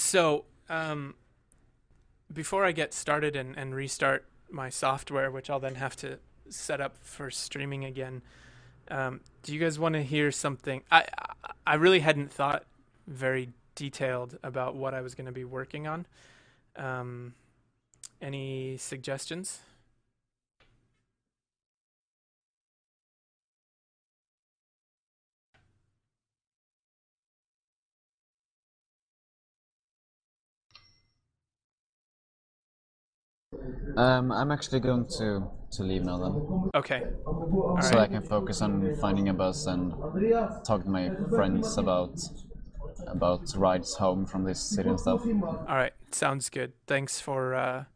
So, before I get started and restart my software, which I'll then have to set up for streaming again, do you guys want to hear something? I really hadn't thought very detailed about what I was going to be working on. Um, any suggestions? I'm actually going to email them Okay, all so right, I can focus on finding a bus and talk to my friends about rides home from this city and stuff. all right. Sounds good. Thanks for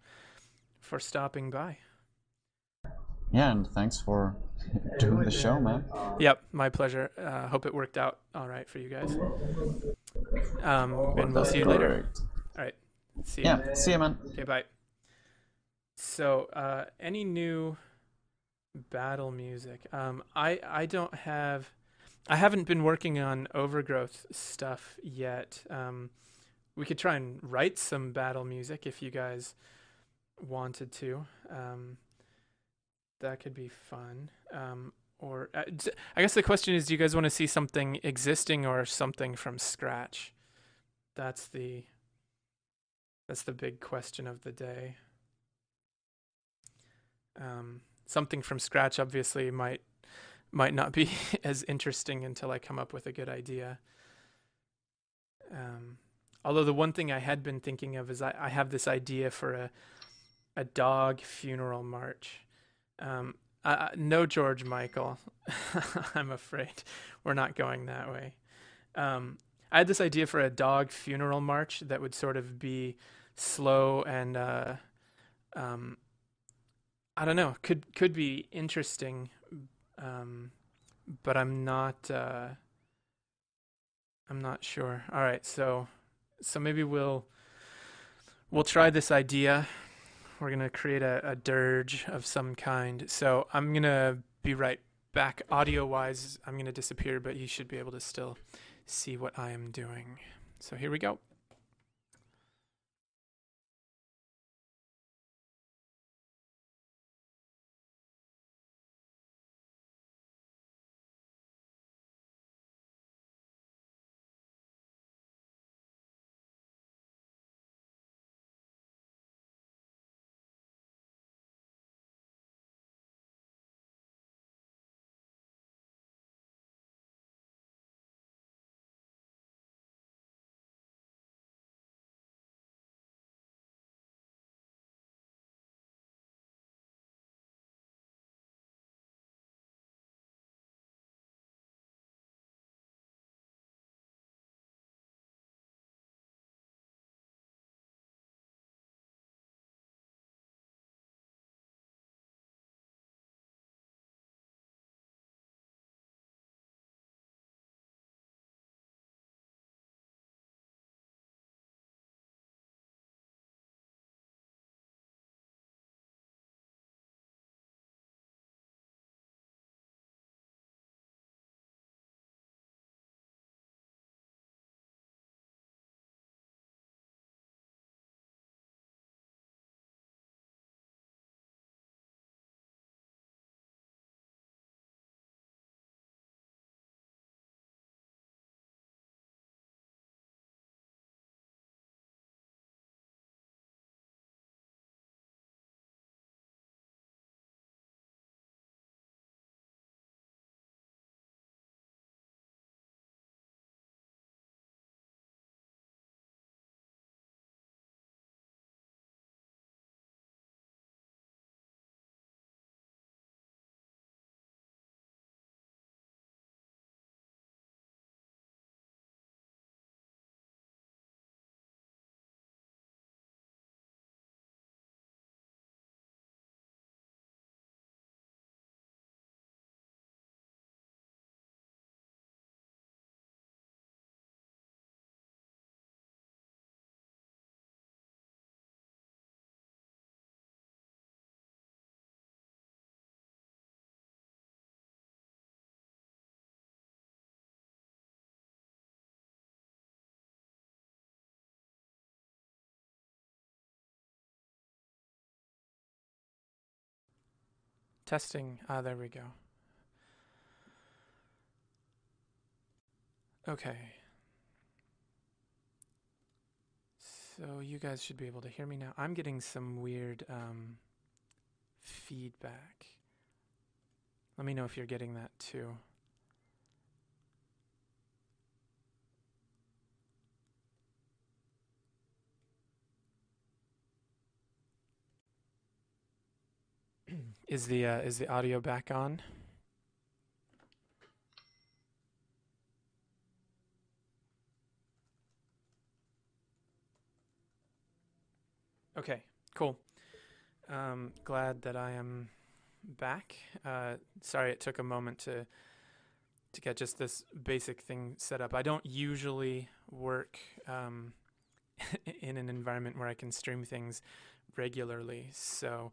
stopping by. Yeah, and thanks for doing the show, man. Yep, my pleasure. Hope it worked out all right for you guys. And Worked we'll out see you later. great. All right. See ya. Yeah, see you, man. Okay, bye. So, any new battle music? I don't have. I haven't been working on Overgrowth stuff yet. We could try and write some battle music if you guys wanted to. That could be fun. Or I guess the question is, do you guys want to see something existing or something from scratch? That's the that's the big question of the day. Something from scratch obviously might not be as interesting until I come up with a good idea. Um, Although the one thing I had been thinking of is I have this idea for a dog funeral march. Um, no George Michael. I'm afraid we're not going that way. I had this idea for a dog funeral march that would sort of be slow and um, I don't know, could be interesting, um, but I'm not sure. All right, so maybe we'll try this idea. We're gonna create a dirge of some kind. So I'm gonna be right back. Audio wise, I'm gonna disappear, but you should be able to still see what I am doing. So here we go. Testing. Ah, there we go. Okay. So you guys should be able to hear me now. I'm getting some weird feedback. Let me know if you're getting that too. Is the audio back on? Okay, cool. Glad that I am back. Sorry it took a moment to get just this basic thing set up. I don't usually work in an environment where I can stream things regularly, so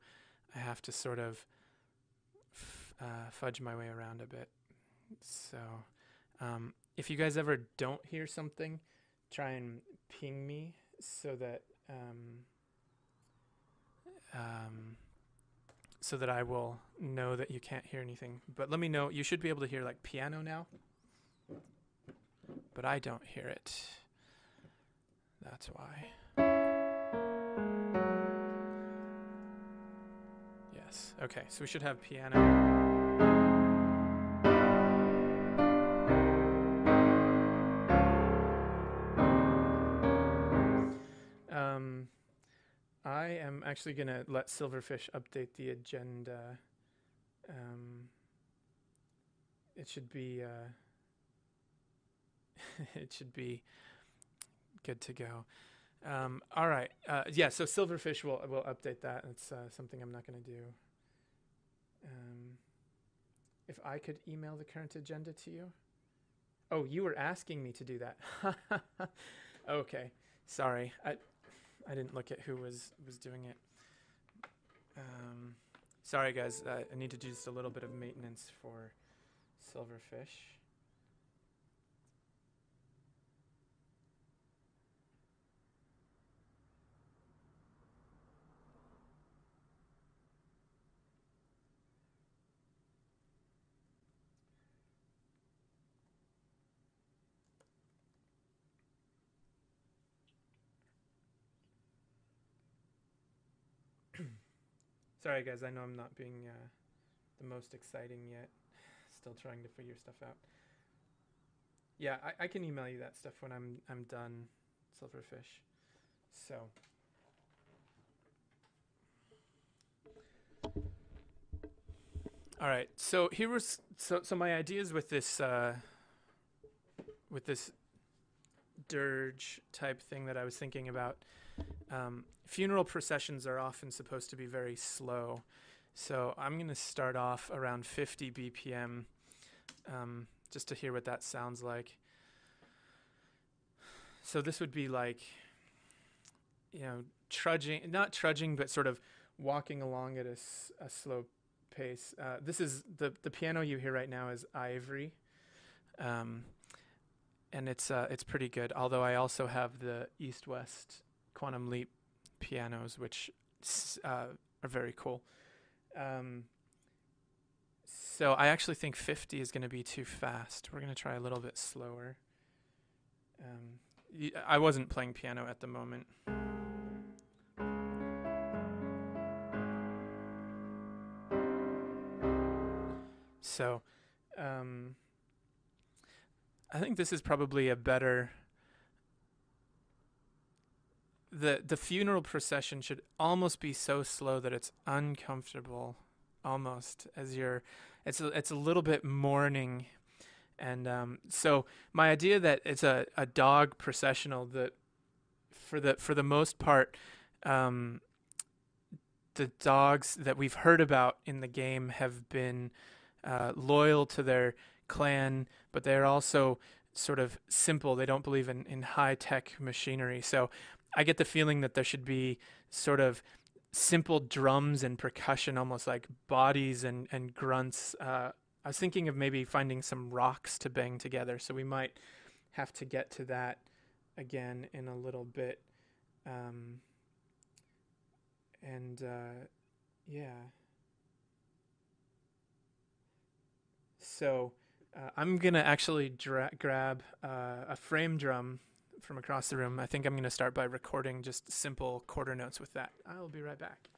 I have to sort of fudge my way around a bit. So if you guys ever don't hear something, try and ping me so that so that I will know that you can't hear anything. But let me know. You should be able to hear like piano now, but I don't hear it. That's why. Yes. Okay. So we should have piano. I am actually gonna let Silverfish update the agenda. It should be it should be good to go. All right. Yeah. So Silverfish will update that. It's something I'm not gonna do. If I could email the current agenda to you. Oh, you were asking me to do that. Okay. Sorry. I didn't look at who was doing it. Sorry, guys. I need to do just a little bit of maintenance for Silverfish. Sorry, guys. I know I'm not being the most exciting yet. Still trying to figure stuff out. Yeah, I can email you that stuff when I'm done, Silverfish. So. All right. So here was so my ideas with this dirge type thing that I was thinking about. Funeral processions are often supposed to be very slow, so I'm going to start off around 50 BPM just to hear what that sounds like. So this would be like, trudging, not trudging, but sort of walking along at a slow pace. This is the piano you hear right now is Ivory, and it's pretty good. Although I also have the East West Quantum Leap pianos, which are very cool. So I actually think 50 is going to be too fast. We're going to try a little bit slower. I wasn't playing piano at the moment. So I think this is probably a better. The funeral procession should almost be so slow that it's uncomfortable, almost as you're. It's a little bit mourning, and so my idea that it's a dog processional that for the most part, the dogs that we've heard about in the game have been loyal to their clan, but they're also sort of simple. They don't believe in high tech machinery. So I get the feeling that there should be sort of simple drums and percussion, almost like bodies and grunts. I was thinking of maybe finding some rocks to bang together, so we might have to get to that again in a little bit. And yeah. So I'm gonna actually grab a frame drum from across the room. I think I'm gonna start by recording just simple quarter notes with that. I'll be right back.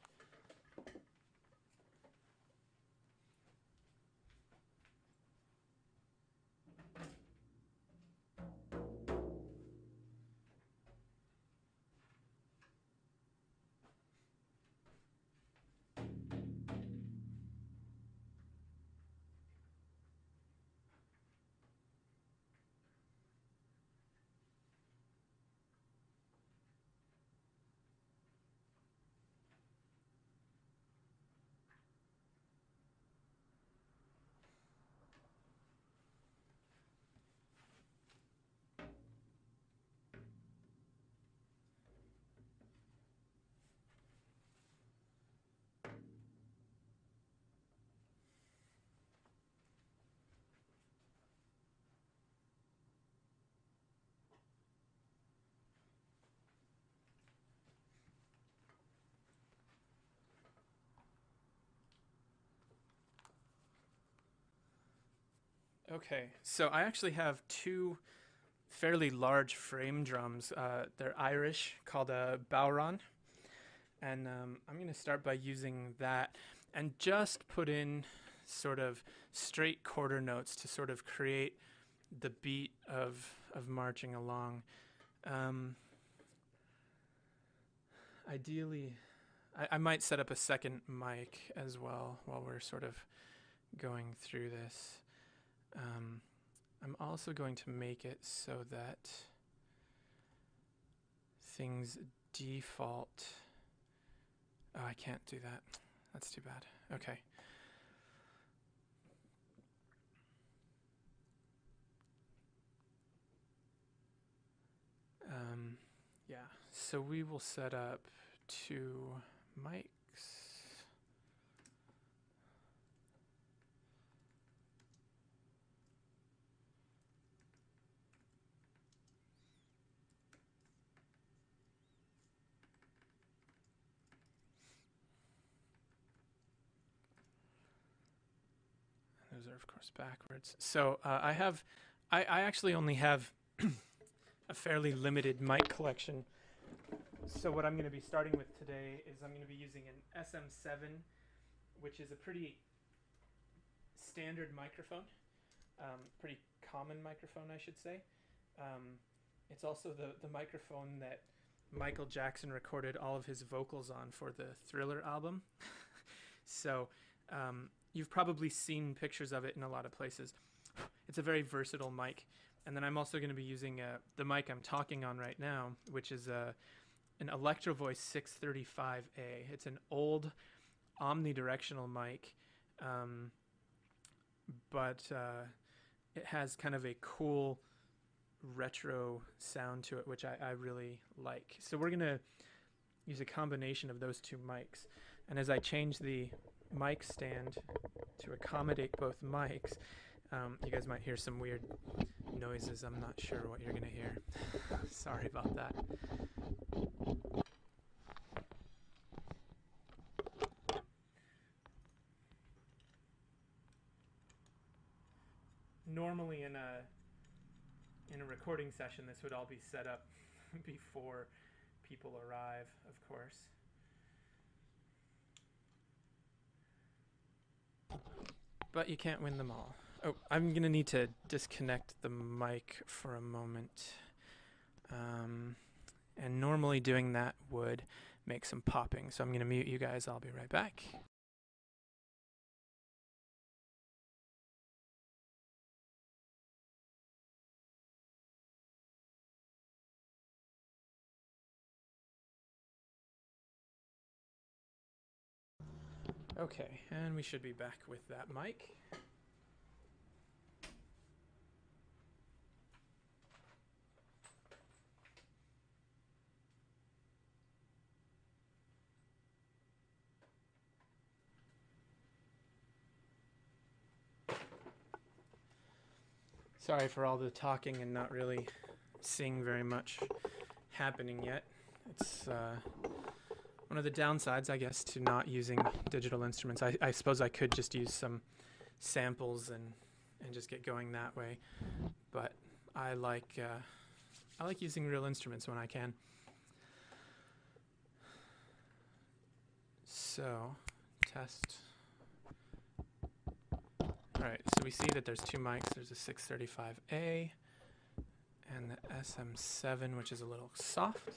Okay, so I actually have two fairly large frame drums. They're Irish, called a Bowron, and I'm going to start by using that and just put in sort of straight quarter notes to sort of create the beat of marching along. Um, Ideally, I might set up a second mic as well while we're sort of going through this. I'm also going to make it so that things default. Oh, I can't do that. That's too bad. Okay. Yeah, so we will set up two mics. Those are, of course, backwards. So I actually only have a fairly limited mic collection. So what I'm going to be starting with today is I'm going to be using an SM7, which is a pretty standard microphone, pretty common microphone, I should say. It's also the microphone that Michael Jackson recorded all of his vocals on for the Thriller album. So you've probably seen pictures of it in a lot of places. It's a very versatile mic. And then I'm also going to be using the mic I'm talking on right now, which is an Electro Voice 635A. It's an old omnidirectional mic, but it has kind of a cool retro sound to it, which I really like. So we're going to use a combination of those two mics. And as I change the mic stand to accommodate both mics, you guys might hear some weird noises. I'm not sure what you're going to hear. Sorry about that. Normally in a recording session, this would all be set up before people arrive, of course. But you can't win them all. Oh, I'm going to need to disconnect the mic for a moment. And normally doing that would make some popping. So I'm going to mute you guys. I'll be right back. Okay, and we should be back with that mic. Sorry for all the talking and not really seeing very much happening yet. It's one of the downsides, I guess, to not using digital instruments. I suppose I could just use some samples and just get going that way. But I like using real instruments when I can. So, test. Alright, so we see that there's two mics. There's a 635A and the SM7, which is a little soft.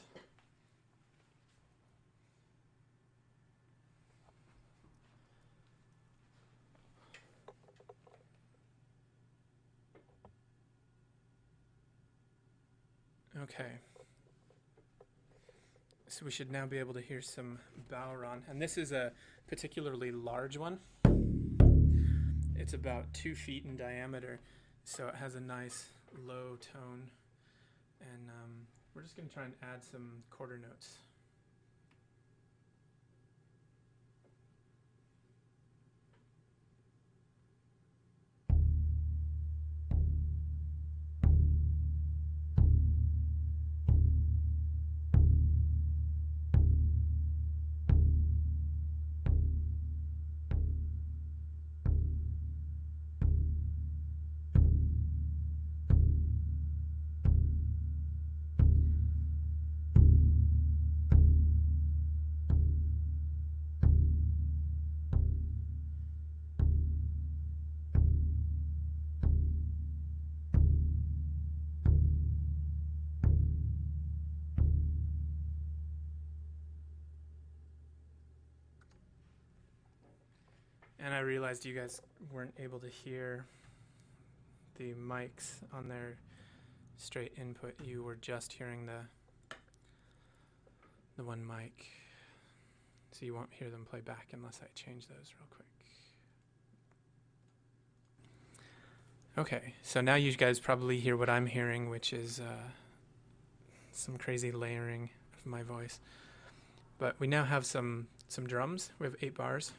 Okay. So we should now be able to hear some Bowron. And this is a particularly large one. It's about 2 feet in diameter, so it has a nice low tone. And we're just going to try and add some quarter notes. And I realized you guys weren't able to hear the mics on their straight input. You were just hearing the one mic. So you won't hear them play back unless I change those real quick. Okay, so now you guys probably hear what I'm hearing, which is some crazy layering of my voice. But we now have some drums. We have 8 bars.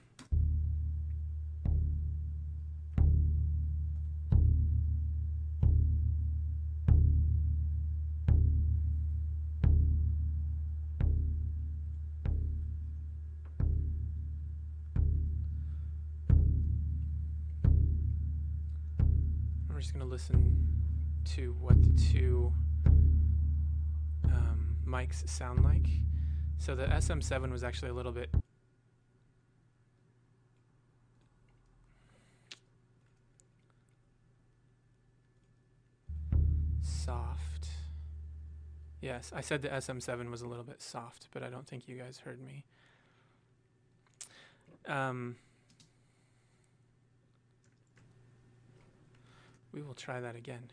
We're just going to listen to what the two mics sound like. So the SM7 was actually a little bit soft. Yes, I said the SM7 was a little bit soft, but I don't think you guys heard me. We will try that again.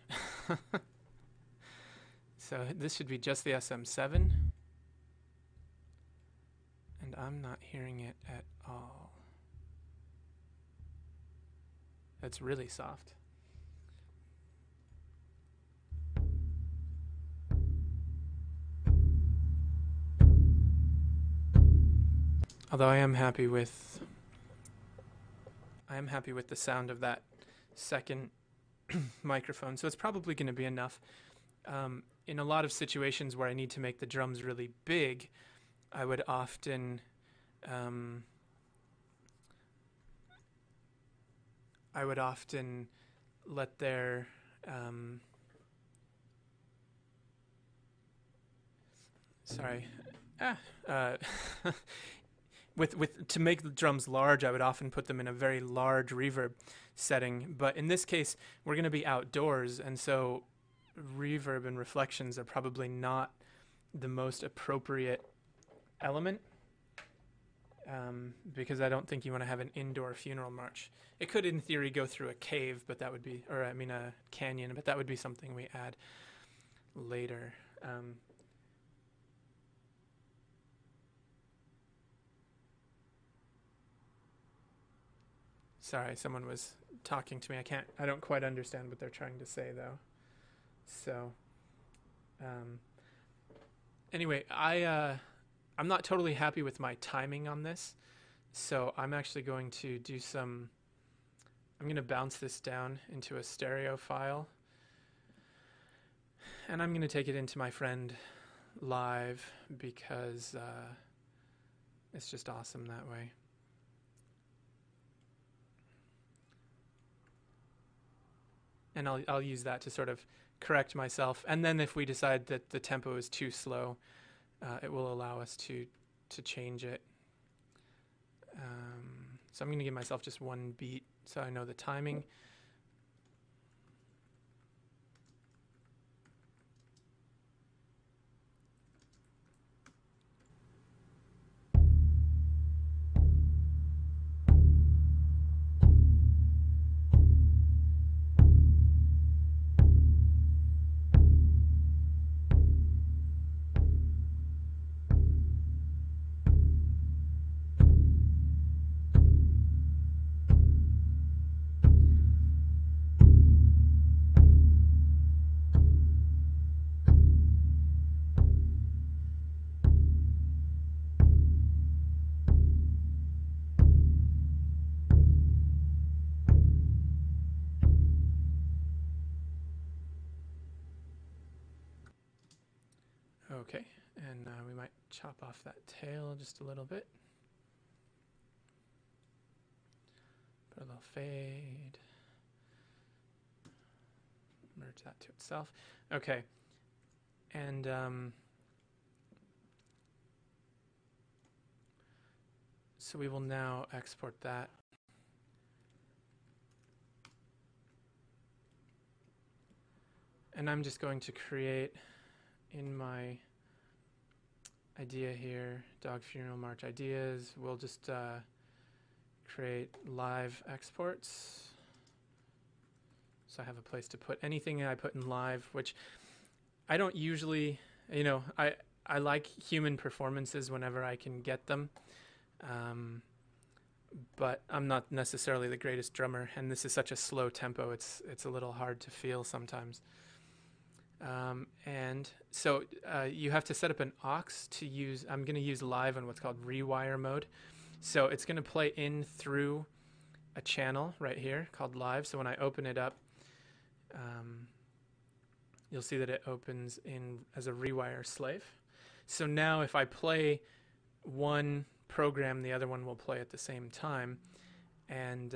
So this should be just the SM7. And I'm not hearing it at all. That's really soft. Although I am happy with the sound of that second microphone, so it's probably going to be enough. In a lot of situations where I need to make the drums really big, I would often let their to make the drums large, I would often put them in a very large reverb setting. But in this case, we're going to be outdoors, and so reverb and reflections are probably not the most appropriate element, because I don't think you want to have an indoor funeral march. It could, in theory, go through a cave, but that would be, a canyon, but that would be something we add later. Sorry, someone was talking to me. I don't quite understand what they're trying to say, though. So, anyway, I'm not totally happy with my timing on this, so I'm actually going to I'm going to bounce this down into a stereo file, and I'm going to take it into my friend live because it's just awesome that way. and I'll use that to sort of correct myself. And then if we decide that the tempo is too slow, it will allow us to change it. So I'm going to give myself just one beat so I know the timing. Okay, and we might chop off that tail just a little bit. Put a little fade. Merge that to itself. Okay, and so we will now export that. And I'm just going to create in my idea here, Dog Funeral March Ideas, we'll just create live exports. So I have a place to put anything I put in live, which I don't usually, I like human performances whenever I can get them. But I'm not necessarily the greatest drummer, and this is such a slow tempo, it's a little hard to feel sometimes. And so you have to set up an aux to use. I'm going to use live on what's called rewire mode. So it's going to play in through a channel right here called live. So when I open it up, you'll see that it opens in as a rewire slave. So now if I play one program, the other one will play at the same time. And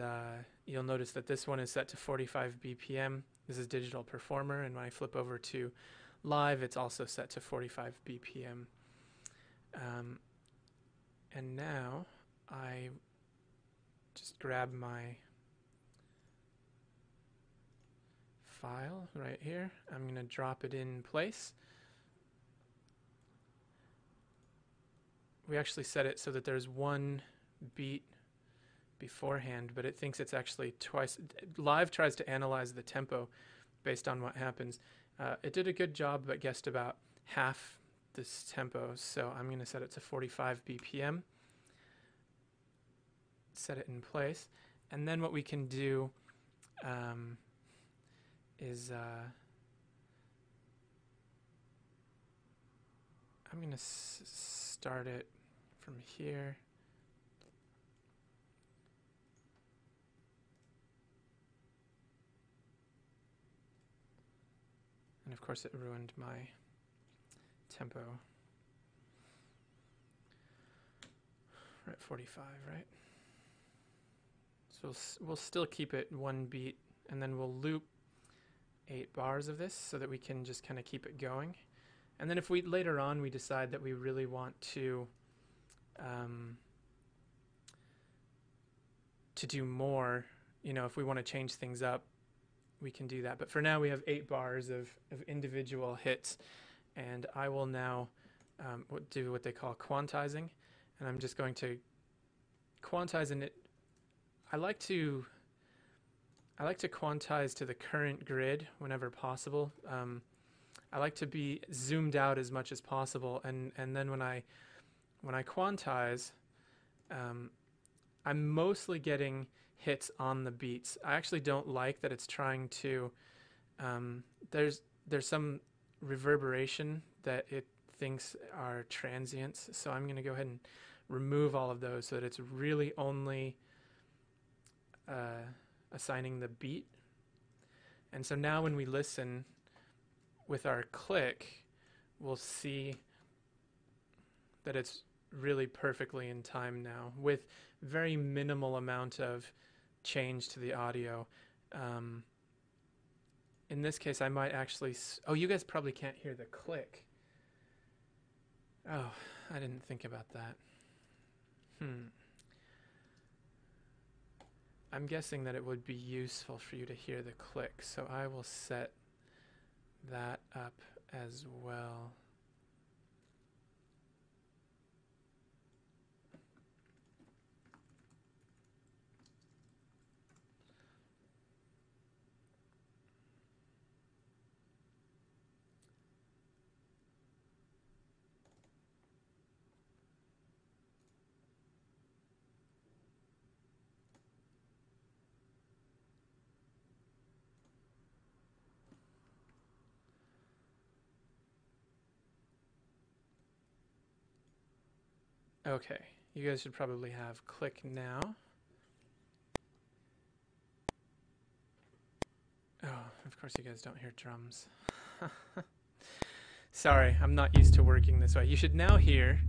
you'll notice that this one is set to 45 BPM. This is Digital Performer, and when I flip over to live, it's also set to 45 BPM. And now I just grab my file right here. I'm going to drop it in place. We actually set it so that there's one beat beforehand, but it thinks it's actually twice. Live tries to analyze the tempo based on what happens. It did a good job, but guessed about half this tempo, so I'm going to set it to 45 BPM. Set it in place, and then what we can do is I'm going to start it from here. And of course it ruined my tempo. We're at 45, right? So we'll still keep it one beat, and then we'll loop 8 bars of this so that we can just kind of keep it going. And then if we later on we decide that we really want to do more, if we want to change things up, we can do that. But for now we have 8 bars of individual hits, and I will now do what they call quantizing, and I'm just going to quantize in it. I like to quantize to the current grid whenever possible. I like to be zoomed out as much as possible, and then when I quantize, I'm mostly getting hits on the beats. I actually don't like that it's trying to there's some reverberation that it thinks are transients, so I'm going to go ahead and remove all of those so that it's really only assigning the beat. And so now when we listen with our click, we'll see that it's really perfectly in time now with very minimal amount of change to the audio. in this case, I might actually... Oh, you guys probably can't hear the click. Oh, I didn't think about that. I'm guessing that it would be useful for you to hear the click, so I will set that up as well. Okay, you guys should probably have click now. Oh, of course you guys don't hear drums. Sorry, I'm not used to working this way. You should now hear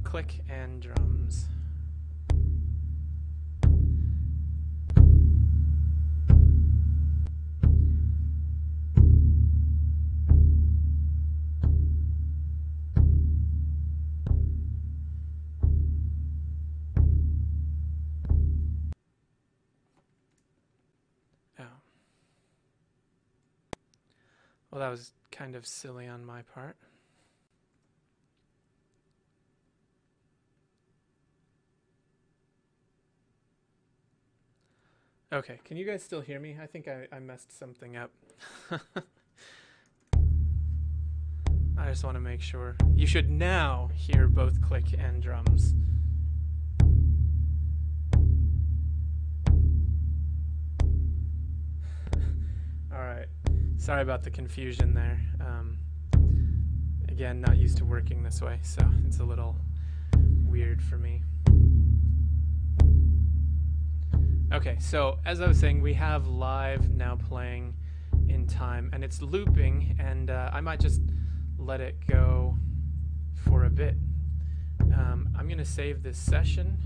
click and drums. Oh. Well, that was kind of silly on my part. Okay, can you guys still hear me? I think I messed something up. I just want to make sure. You should now hear both click and drums. Alright, sorry about the confusion there. Again, not used to working this way, so it's a little weird for me. Okay, so as I was saying, we have live now playing in time, and it's looping, and I might just let it go for a bit. I'm going to save this session.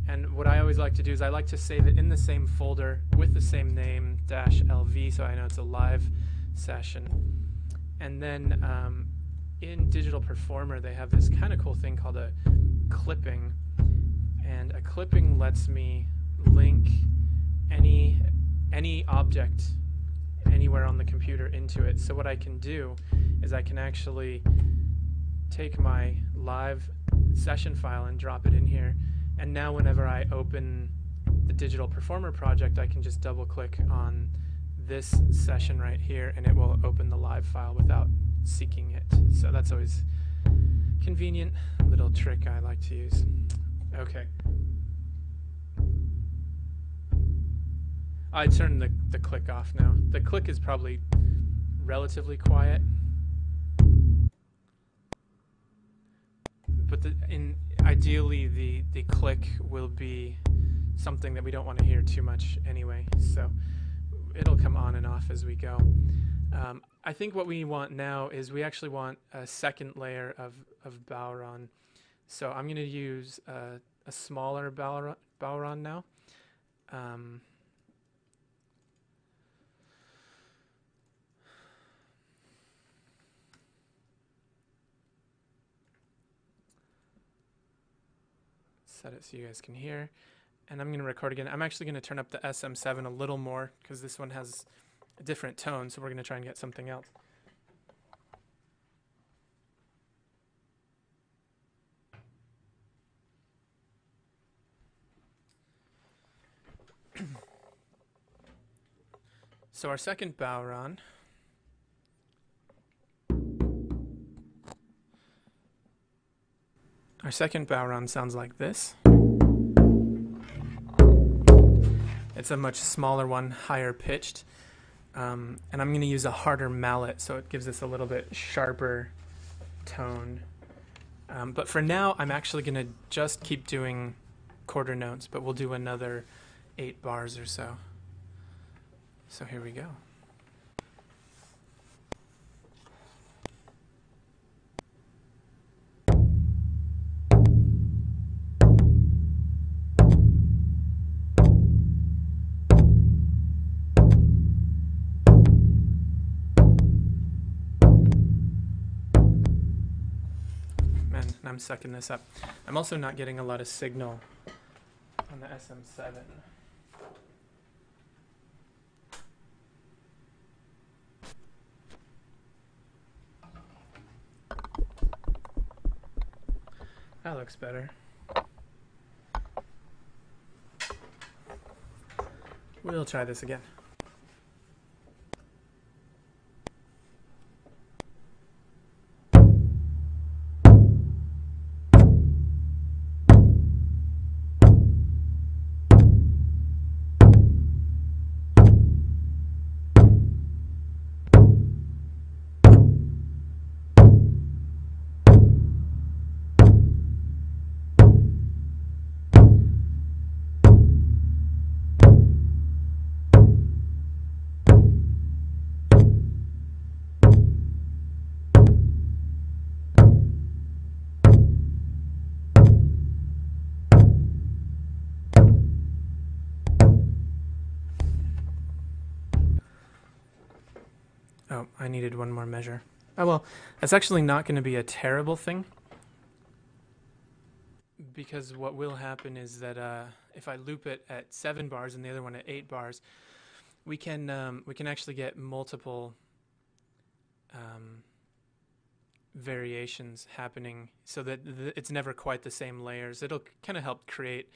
And what I always like to do is I like to save it in the same folder with the same name, -LV, so I know it's a live session. And then in Digital Performer, they have this kind of cool thing called a clipping. And a clipping lets me link any object anywhere on the computer into it. So what I can do is I can actually take my live session file and drop it in here. And now whenever I open the Digital Performer project, I can just double click on this session right here and it will open the live file without seeking it. So that's always convenient little trick I like to use. Okay. I turned the click off now. The click is probably relatively quiet. But ideally the click will be something that we don't want to hear too much anyway, so it'll come on and off as we go. I think what we want now is we actually want a second layer of Bowron. So I'm going to use a smaller Bowron now. Set it so you guys can hear. And I'm going to record again. I'm actually going to turn up the SM7 a little more because this one has a different tone, so we're going to try and get something else. So our second Bowron. Our second Bowron sounds like this. It's a much smaller one, higher pitched. And I'm going to use a harder mallet so it gives us a little bit sharper tone. But for now, I'm actually going to just keep doing quarter notes, but we'll do another 8 bars or so. So here we go. and I'm sucking this up. I'm also not getting a lot of signal on the SM7. That looks better. We'll try this again. Oh, I needed one more measure. Oh well, that's actually not going to be a terrible thing, because what will happen is that if I loop it at 7 bars and the other one at 8 bars, we can actually get multiple variations happening, so that it's never quite the same layers. It'll kind of help create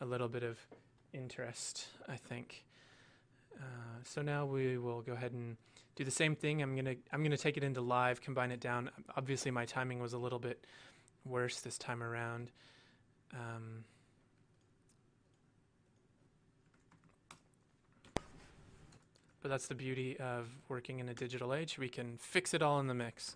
a little bit of interest, I think. So now we will go ahead and do the same thing. I'm gonna take it into live, combine it down. Obviously, my timing was a little bit worse this time around. But that's the beauty of working in a digital age. We can fix it all in the mix.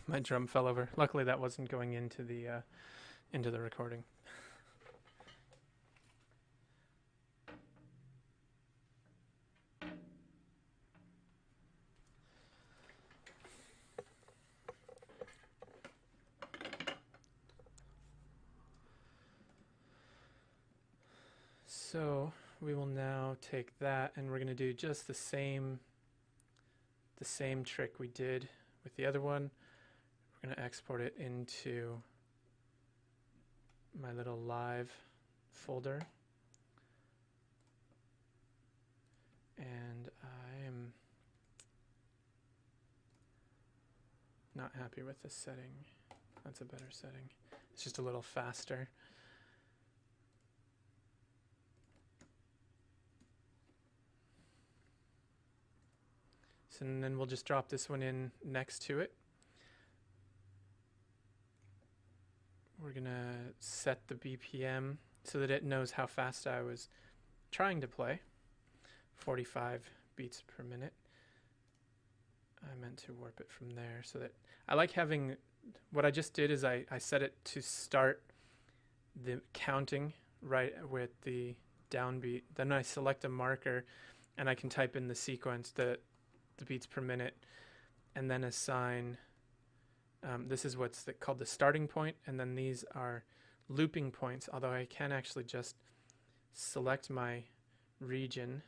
My drum fell over. Luckily, that wasn't going into the recording. So we will now take that, and we're going to do just the same trick we did with the other one. We're going to export it into my little live folder. And I'm not happy with this setting. That's a better setting. It's just a little faster. So then we'll just drop this one in next to it. We're gonna set the BPM so that it knows how fast I was trying to play. 45 beats per minute. I meant to warp it from there so that I like having, what I just did is I set it to start the counting right with the downbeat. Then I select a marker and I can type in the sequence, the beats per minute, and then assign, this is what's called the starting point, and then these are looping points, although I can actually just select my region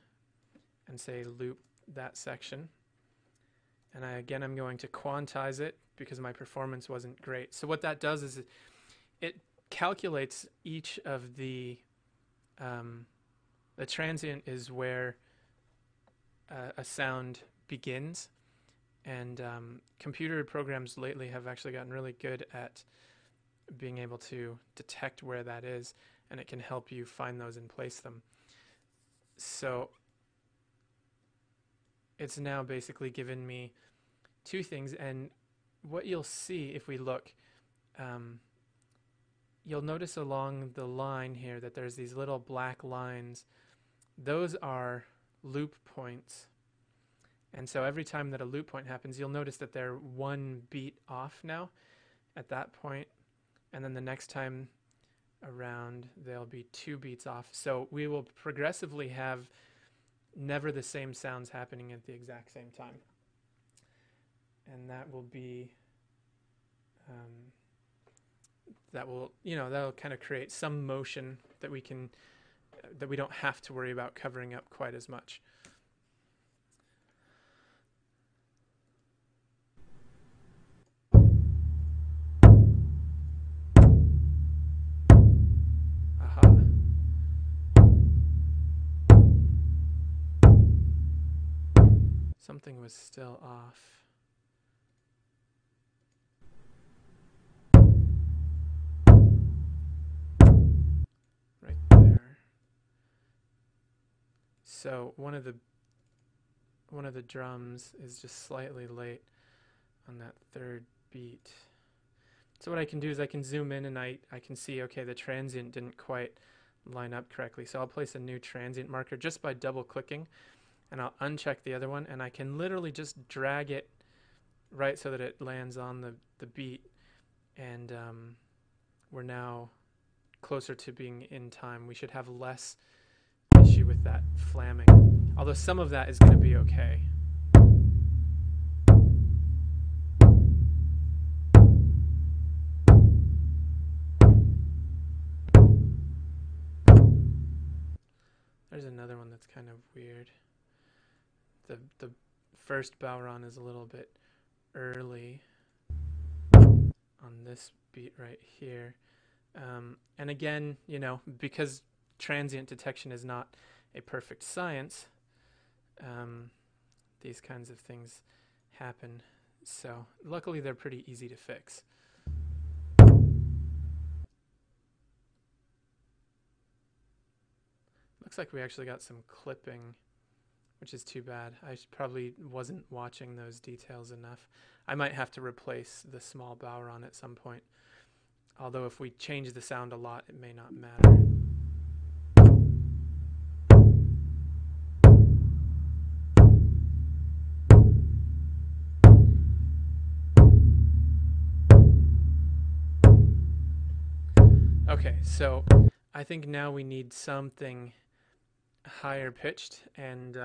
and say loop that section. And I'm going to quantize it because my performance wasn't great. So what that does is it calculates each of the transient is where a sound begins, and computer programs lately have actually gotten really good at being able to detect where that is, and it can help you find those and place them. So it's now basically given me two things, and what you'll see if we look, you'll notice along the line here that there's these little black lines. Those are loop points. And so every time that a loop point happens, you'll notice that they're 1 beat off now at that point. And then the next time around, they'll be 2 beats off. So we will progressively have never the same sounds happening at the exact same time. And that will be, that'll kind of create some motion that we can, that we don't have to worry about covering up quite as much. Something was still off. Right there. So one of the drums is just slightly late on that 3rd beat. So what I can do is I can zoom in and I can see, okay, the transient didn't quite line up correctly. So I'll place a new transient marker just by double clicking, and I'll uncheck the other one, and I can literally just drag it right so that it lands on the beat, and we're now closer to being in time. We should have less issue with that flamming, although some of that is going to be okay. There's another one that's kind of weird. The first Bowron is a little bit early on this beat right here. And again, because transient detection is not a perfect science, these kinds of things happen. So luckily they're pretty easy to fix. Looks like we actually got some clipping, which is too bad. I probably wasn't watching those details enough. I might have to replace the small Bowron at some point. Although if we change the sound a lot, it may not matter. Okay, so I think now we need something higher pitched and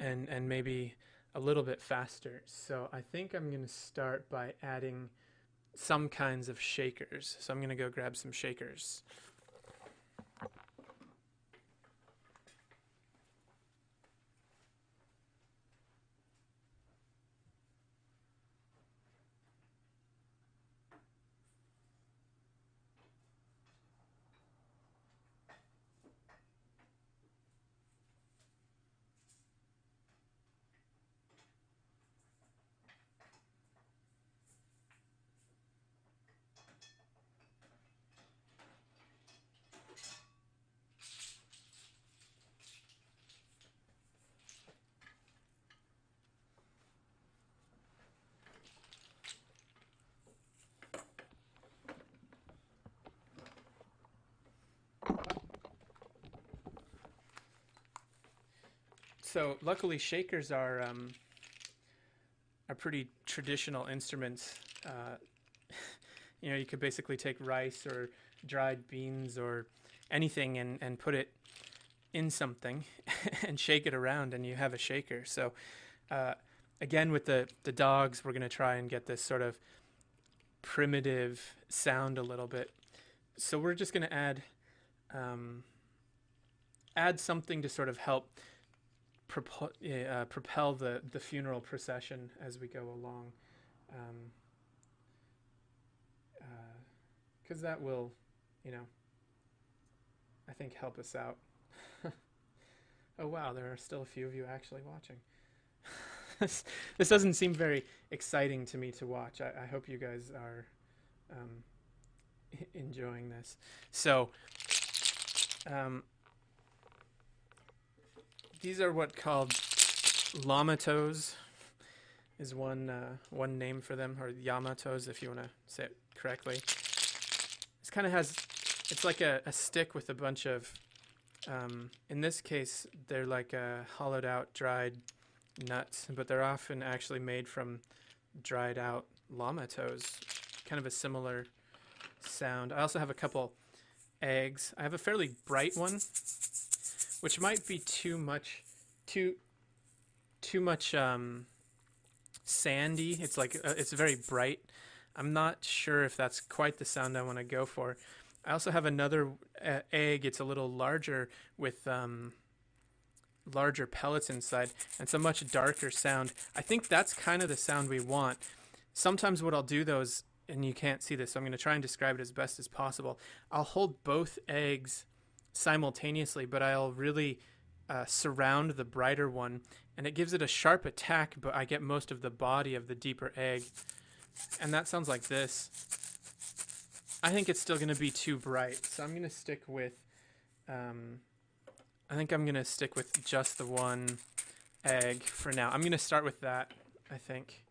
maybe a little bit faster. So I think I'm going to start by adding some kinds of shakers. So I'm going to go grab some shakers. So luckily, shakers are pretty traditional instruments. You could basically take rice or dried beans or anything and put it in something and shake it around, and you have a shaker. So again, with the dogs, we're going to try and get this sort of primitive sound a little bit. So we're just going to add something to sort of help propel the funeral procession as we go along, because that will, I think help us out. Oh wow, there are still a few of you actually watching. This doesn't seem very exciting to me to watch. I hope you guys are enjoying this. So these are what called lamatos is one name for them, or yamatos if you want to say it correctly. This kind of has, it's like a stick with a bunch of, in this case, they're like hollowed out, dried nuts, but they're often actually made from dried out llama toes. Kind of a similar sound. I also have a couple eggs. I have a fairly bright one, which might be too much, too much sandy. It's like it's very bright. I'm not sure if that's quite the sound I want to go for. I also have another egg. It's a little larger with larger pellets inside, and it's a much darker sound. I think that's kind of the sound we want. Sometimes what I'll do though is, and you can't see this, so I'm going to try and describe it as best as possible. I'll hold both eggs simultaneously, but I'll really surround the brighter one, and it gives it a sharp attack, but I get most of the body of the deeper egg. And that sounds like this. I think it's still going to be too bright, so I'm going to stick with, I think I'm going to stick with just the one egg for now. I'm going to start with that, I think.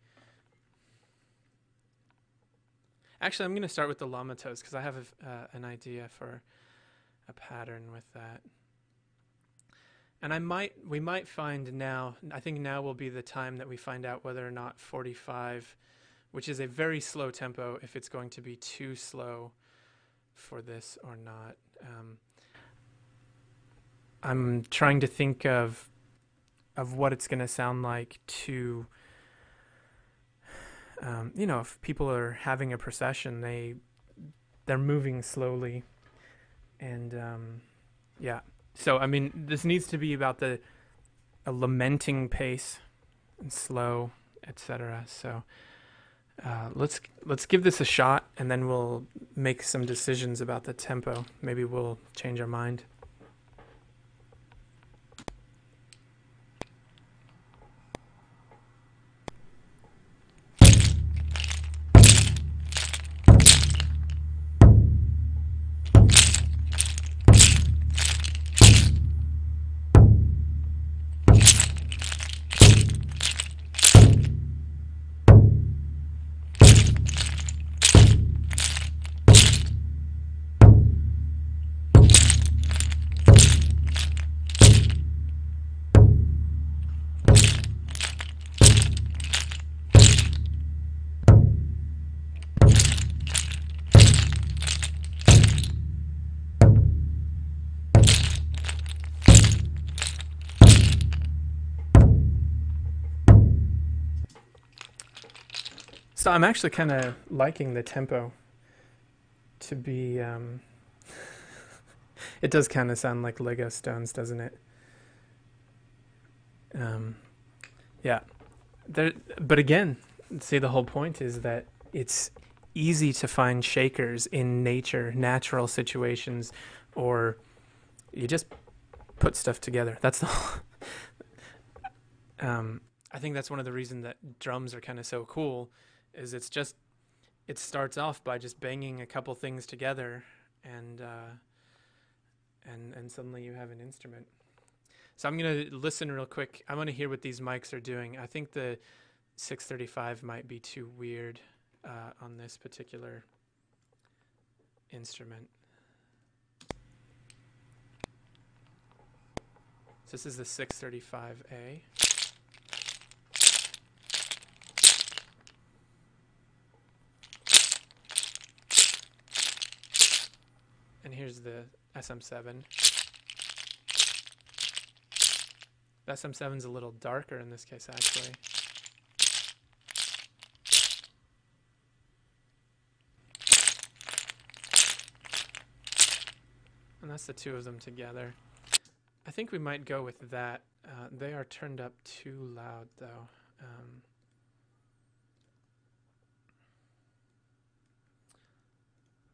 Actually, I'm going to start with the llama toes because I have an idea for a pattern with that. And we might find now, I think now will be the time that we find out whether or not 45, which is a very slow tempo, if it's going to be too slow for this or not. I'm trying to think of what it's going to sound like to, you know, if people are having a procession, they're moving slowly, and yeah. So I mean, this needs to be about a lamenting pace and slow, etc. So let's give this a shot, and then we'll make some decisions about the tempo. Maybe we'll change our mind. So I'm actually kind of liking the tempo to be, it does kind of sound like Lego stones, doesn't it? Yeah. But again, see, the whole point is that it's easy to find shakers in nature, natural situations, or you just put stuff together. That's the I think that's one of the reasons that drums are kind of so cool, is it starts off by just banging a couple things together, and suddenly you have an instrument. So I'm gonna listen real quick. I want to hear what these mics are doing. I think the 635 might be too weird on this particular instrument. So this is the 635A. And here's the SM7. The SM7's a little darker in this case, actually. And that's the two of them together. I think we might go with that. They are turned up too loud, though.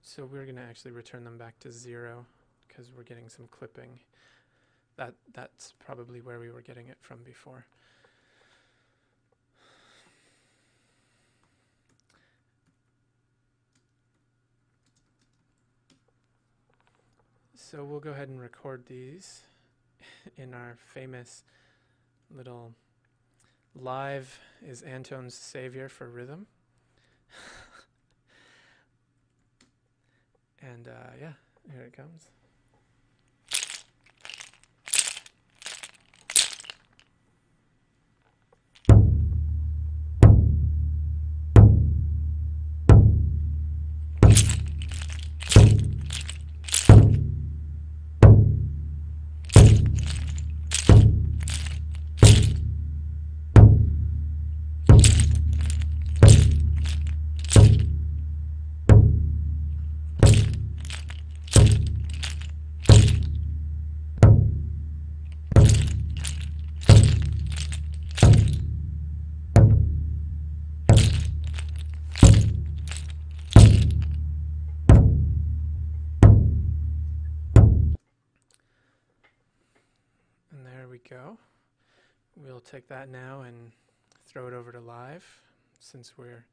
So we're going to actually return them back to 0 because we're getting some clipping. That's probably where we were getting it from before. So we'll go ahead and record these in our famous little live is Anton's savior for rhythm. And yeah, here it comes. And there we go. We'll take that now and throw it over to live, since we're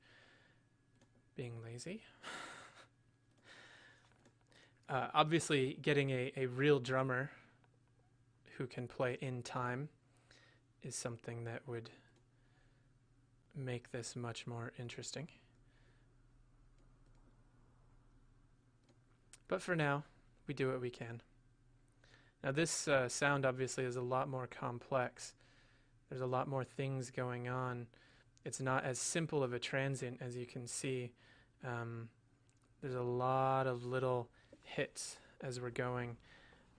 being lazy. Obviously, getting a real drummer who can play in time is something that would make this much more interesting. But for now, we do what we can. Now this sound obviously is a lot more complex. There's a lot more things going on. It's not as simple of a transient as you can see. There's a lot of little hits as we're going,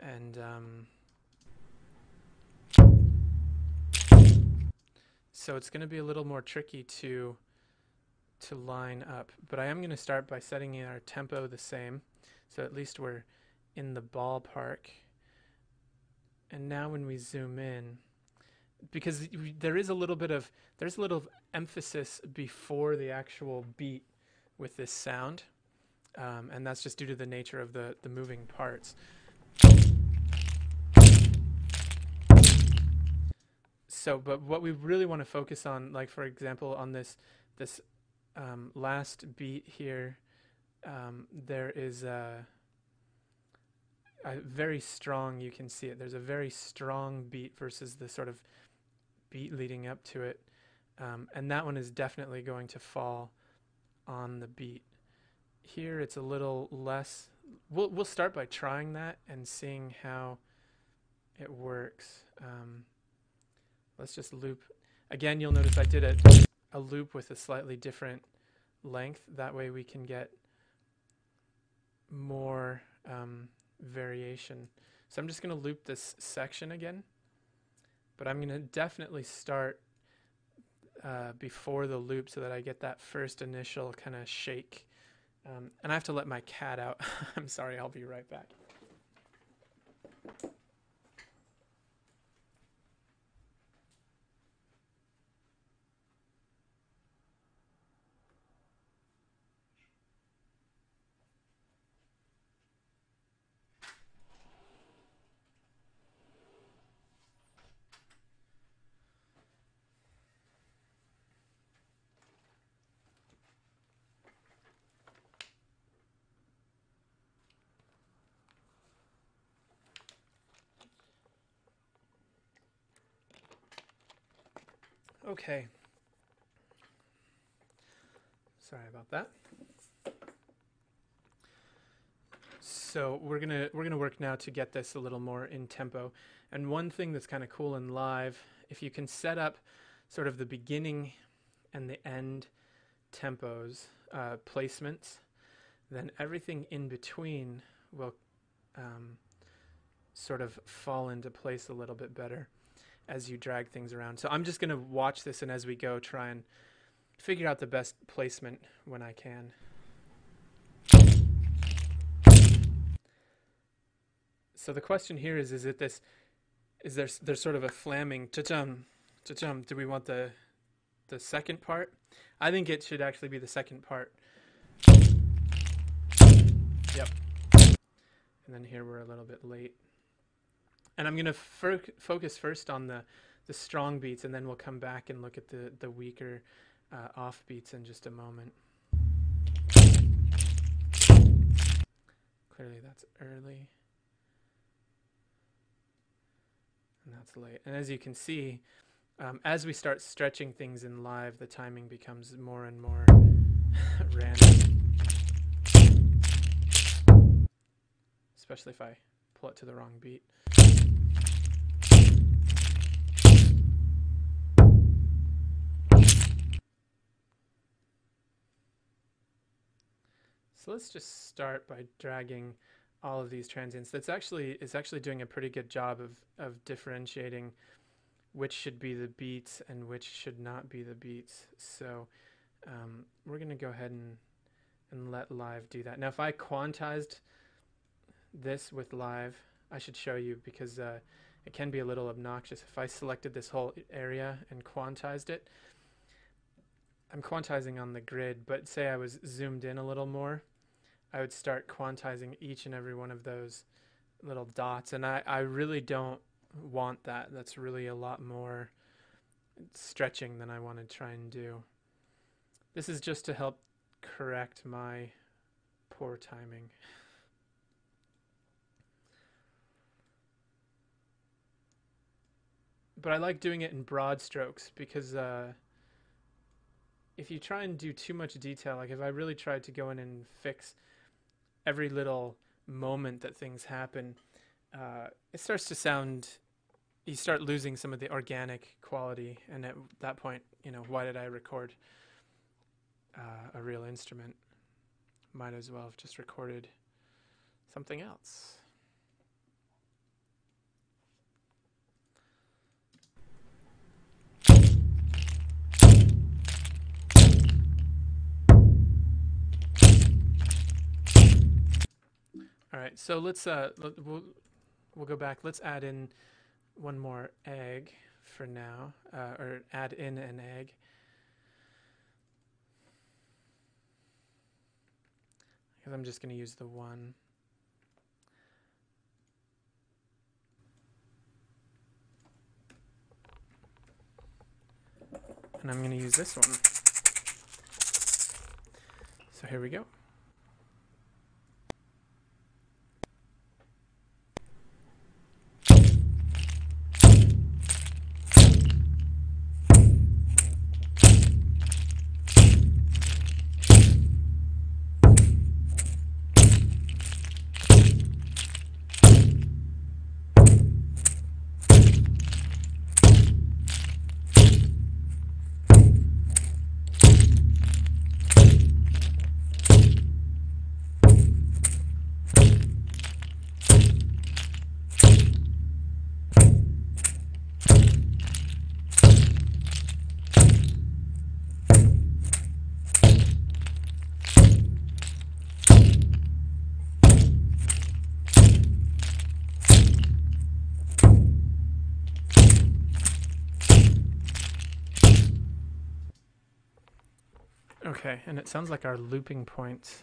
and so it's going to be a little more tricky to line up. But I am going to start by setting our tempo the same, so at least we're in the ballpark. And now when we zoom in, because there's a little emphasis before the actual beat with this sound, and that's just due to the nature of the moving parts. So, but what we really want to focus on, like for example, on this last beat here, there is a very strong, you can see it, there's a very strong beat versus the sort of beat leading up to it, and that one is definitely going to fall on the beat. Here it's a little less. We'll start by trying that and seeing how it works. Let's just loop. Again, you'll notice I did a loop with a slightly different length. That way we can get more variation. So I'm just going to loop this section again, but I'm going to definitely start before the loop so that I get that first initial kind of shake. And I have to let my cat out. I'm sorry, I'll be right back. Okay. Sorry about that. So we're gonna work now to get this a little more in tempo. And one thing that's kind of cool in live, if you can set up sort of the beginning and the end tempos, placements, then everything in between will sort of fall into place a little bit better as you drag things around. So I'm just going to watch this, and as we go, try and figure out the best placement when I can. So the question here is there's sort of a flamming cha-chum, cha-chum. Do we want the second part? I think it should actually be the second part. Yep. And then here we're a little bit late. And I'm going to focus first on the strong beats, and then we'll come back and look at the weaker off beats in just a moment. Clearly that's early. And that's late. And as you can see, as we start stretching things in live, the timing becomes more and more random. especially if I pull it to the wrong beat. So let's just start by dragging all of these transients. It's actually doing a pretty good job of differentiating which should be the beats and which should not be the beats. So we're going to go ahead and let live do that. Now, if I quantized this with live, I should show you because it can be a little obnoxious. If I selected this whole area and quantized it, I'm quantizing on the grid, but say I was zoomed in a little more, I would start quantizing each and every one of those little dots. And I really don't want that. That's really a lot more stretching than I want to try and do. This is just to help correct my poor timing. But I like doing it in broad strokes because if you try and do too much detail, like if I really tried to go in and fix every little moment that things happen, it starts to sound, you start losing some of the organic quality. And at that point, why did I record a real instrument? Might as well have just recorded something else. All right, so let's we'll go back. Let's add in one more egg for now, or add in an egg. Because I'm just going to use the one. And I'm going to use this one. So here we go. Okay, and it sounds like our looping points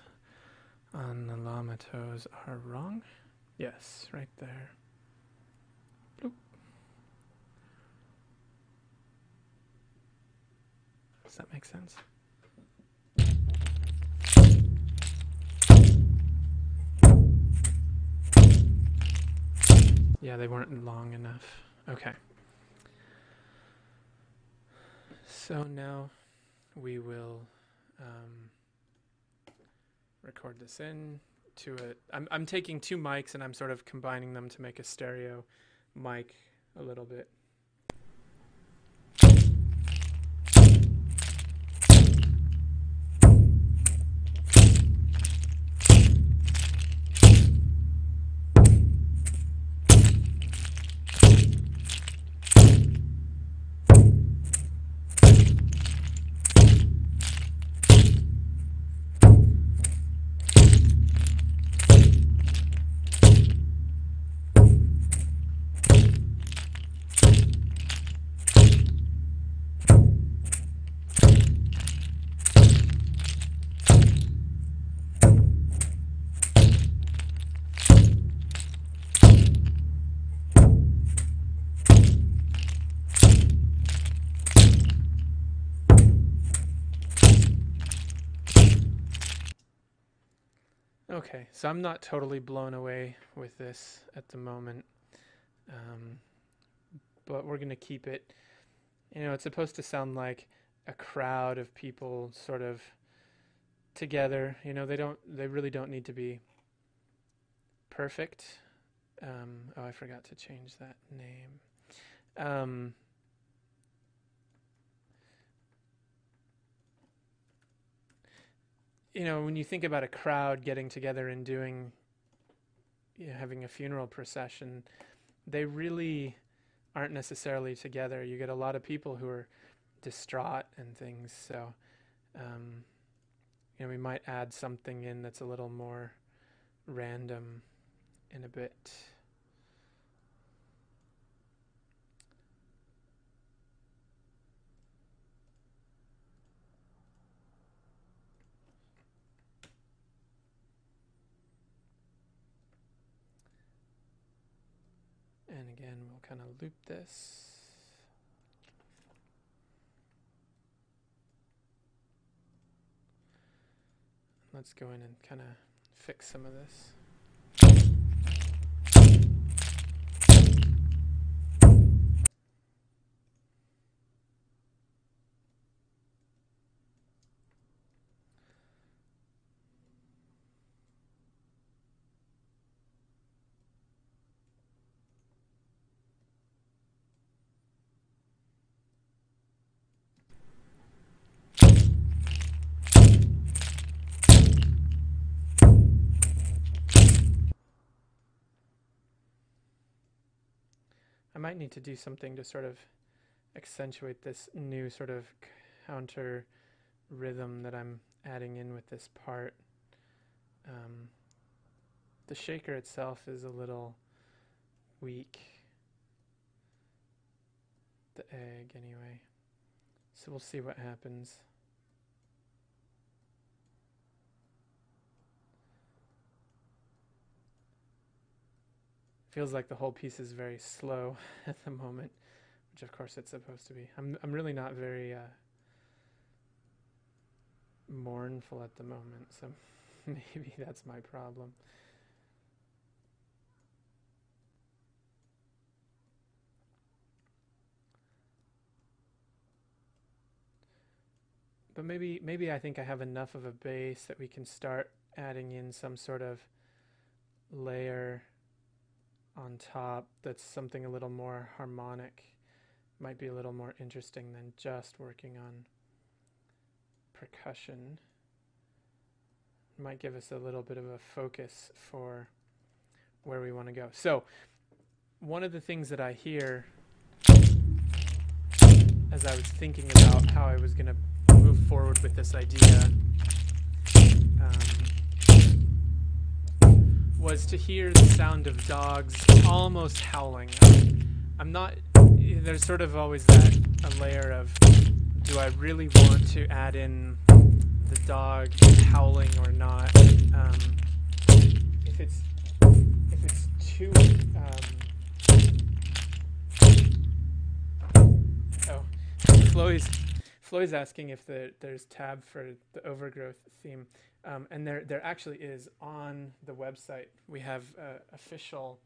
on the llama toes are wrong. Yes, right there. Bloop. Does that make sense? Yeah, they weren't long enough. Okay. So now we will record this in to it. I'm taking two mics and I'm sort of combining them to make a stereo mic a little bit. Okay, so I'm not totally blown away with this at the moment, but we're going to keep it. It's supposed to sound like a crowd of people sort of together. They really don't need to be perfect. Oh, I forgot to change that name. Um, when you think about a crowd getting together and doing, having a funeral procession, they really aren't necessarily together. You get a lot of people who are distraught and things. So, um, we might add something in that's a little more random in a bit. And again, we'll kind of loop this. Let's go in and kind of fix some of this. I might need to do something to sort of accentuate this new sort of counter rhythm that I'm adding in with this part. The shaker itself is a little weak. The egg, anyway. So we'll see what happens. Feels like the whole piece is very slow at the moment, which of course it's supposed to be. I'm really not very mournful at the moment, so maybe that's my problem. But maybe I think I have enough of a base that we can start adding in some sort of layer on top that's something a little more harmonic. Might be a little more interesting than just working on percussion. Might give us a little bit of a focus for where we want to go. So one of the things that I hear as I was thinking about how I was going to move forward with this idea was to hear the sound of dogs almost howling. I'm not, there's sort of always a layer of, do I really want to add in the dog howling or not? If it's too, Floyd's asking if there's tab for the overgrowth theme. And there actually is on the website. We have an official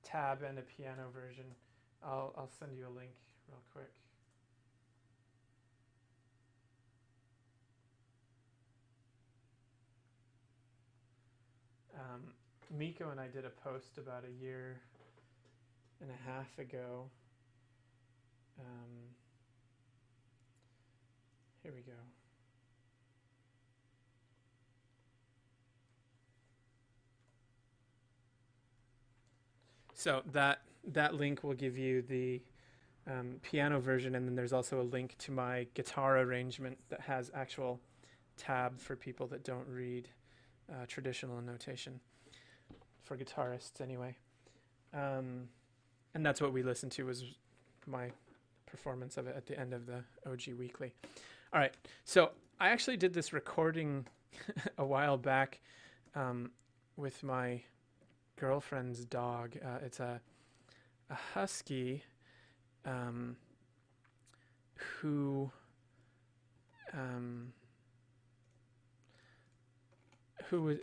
tab and a piano version. I'll send you a link real quick. Miko and I did a post about a year and a half ago. Here we go. So that link will give you the piano version, and then there's also a link to my guitar arrangement that has actual tab for people that don't read traditional notation, for guitarists anyway. And that's what we listened to, was my performance of it at the end of the OGWeekly. All right, so I actually did this recording a while back with my girlfriend's dog. It's a husky who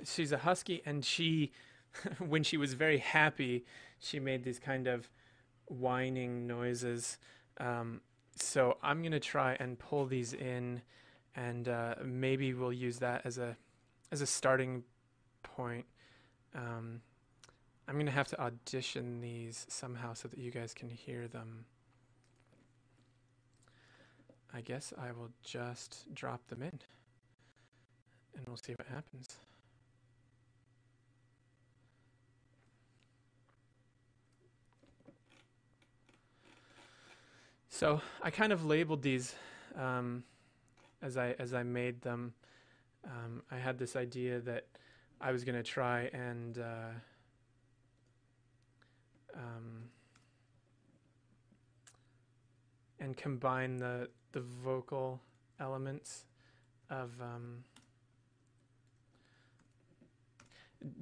she's a husky, and she when she was very happy, she made these kind of whining noises. So I'm gonna try and pull these in, and maybe we'll use that as a starting point. I'm going to have to audition these somehow so that you guys can hear them. I guess I will just drop them in and we'll see what happens. So I kind of labeled these as I made them. I had this idea that I was going to try and combine the vocal elements of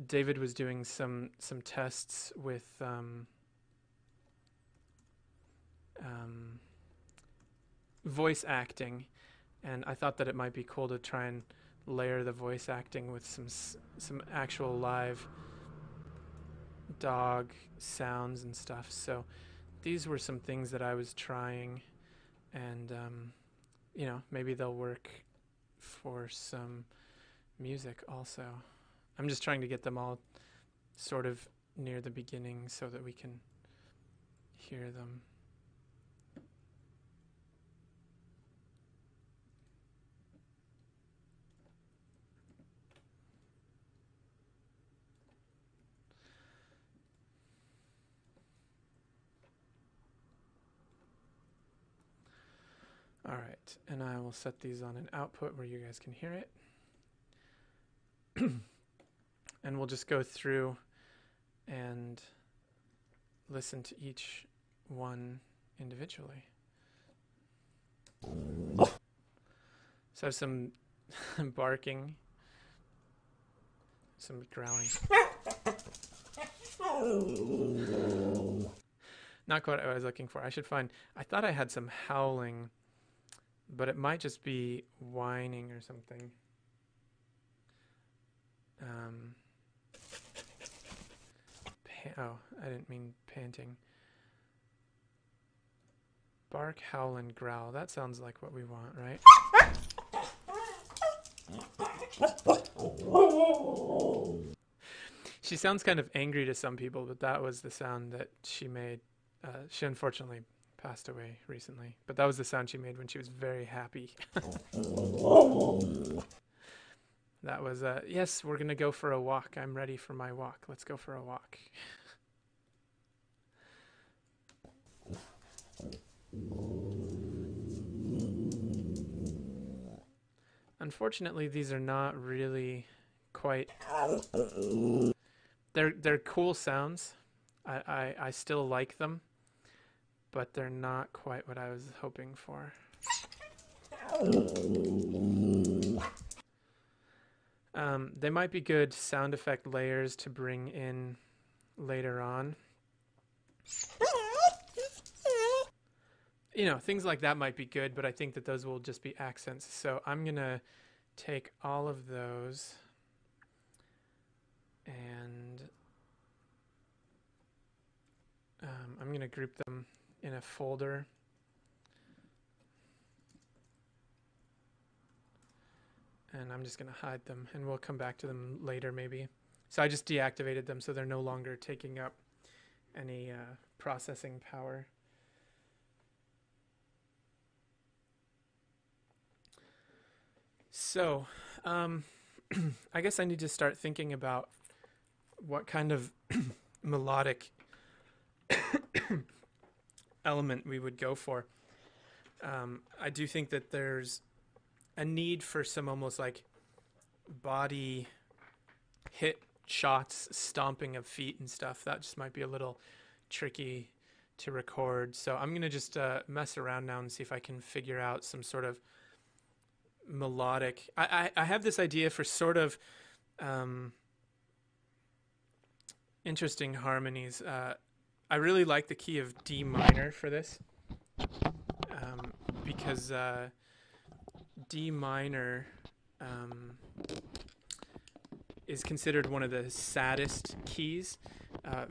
David was doing some tests with voice acting, and I thought that it might be cool to try and layer the voice acting with some actual live dog sounds and stuff. So these were some things that I was trying, and you know, maybe they'll work for some music also. I'm just trying to get them all sort of near the beginning so that we can hear them. All right, and I will set these on an output where you guys can hear it. And we'll just go through and listen to each one individually. So some barking, some growling. Not quite what I was looking for. I thought I had some howling, but it might just be whining or something. I didn't mean panting. Bark, howl, and growl. That sounds like what we want, right? She sounds kind of angry to some people, but that was the sound that she made. She unfortunately passed away recently, but that was the sound she made when she was very happy. That was, yes, we're going to go for a walk. I'm ready for my walk. Let's go for a walk. Unfortunately, these are not really quite... They're cool sounds. I still like them, but they're not quite what I was hoping for. They might be good sound effect layers to bring in later on. You know, things like that might be good, but I think that those will just be accents. So I'm going to take all of those and I'm going to group them in a folder. And I'm just going to hide them, and we'll come back to them later maybe. So I just deactivated them so they're no longer taking up any processing power. So I guess I need to start thinking about what kind of melodic element we would go for. I do think that there's a need for some almost like body hit shots, stomping of feet and stuff. That just might be a little tricky to record. So I'm going to just mess around now and see if I can figure out some sort of melodic. I have this idea for sort of interesting harmonies. I really like the key of D minor for this because D minor is considered one of the saddest keys.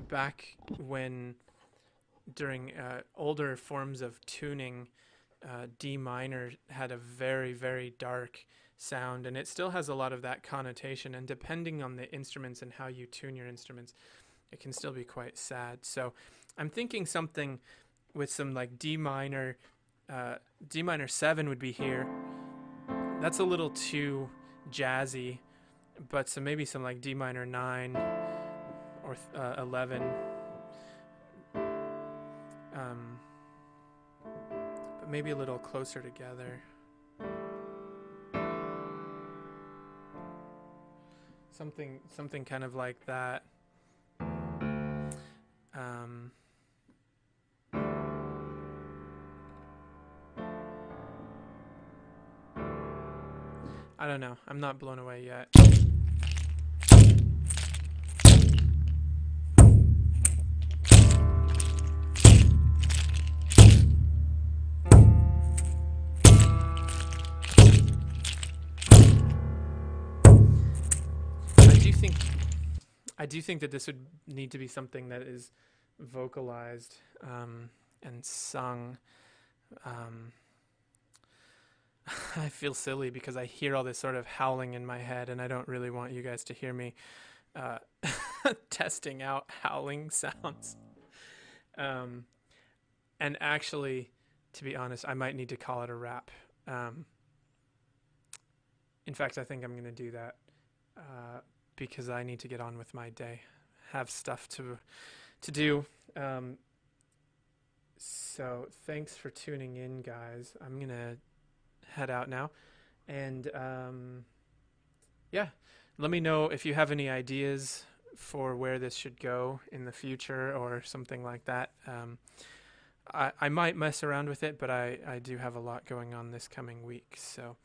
Back when, during older forms of tuning, D minor had a very, very dark sound, and it still has a lot of that connotation. And depending on the instruments and how you tune your instruments, it can still be quite sad. So I'm thinking something with some like D minor 7 would be here. That's a little too jazzy, but so maybe some like D minor 9 or 11. But maybe a little closer together. Something kind of like that. Um, I don't know. I'm not blown away yet. I do think I do think that this would need to be something that is vocalized and sung. Um, I feel silly because I hear all this sort of howling in my head, and I don't really want you guys to hear me uh, testing out howling sounds. Um, and actually, to be honest, I might need to call it a wrap. Um, in fact, I think I'm going to do that because I need to get on with my day, have stuff to do. So thanks for tuning in, guys. I'm gonna head out now, and yeah, let me know if you have any ideas for where this should go in the future or something like that. I might mess around with it, but I do have a lot going on this coming week. So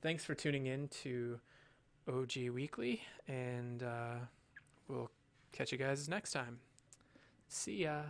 thanks for tuning in to OG Weekly, and we'll catch you guys next time. See ya.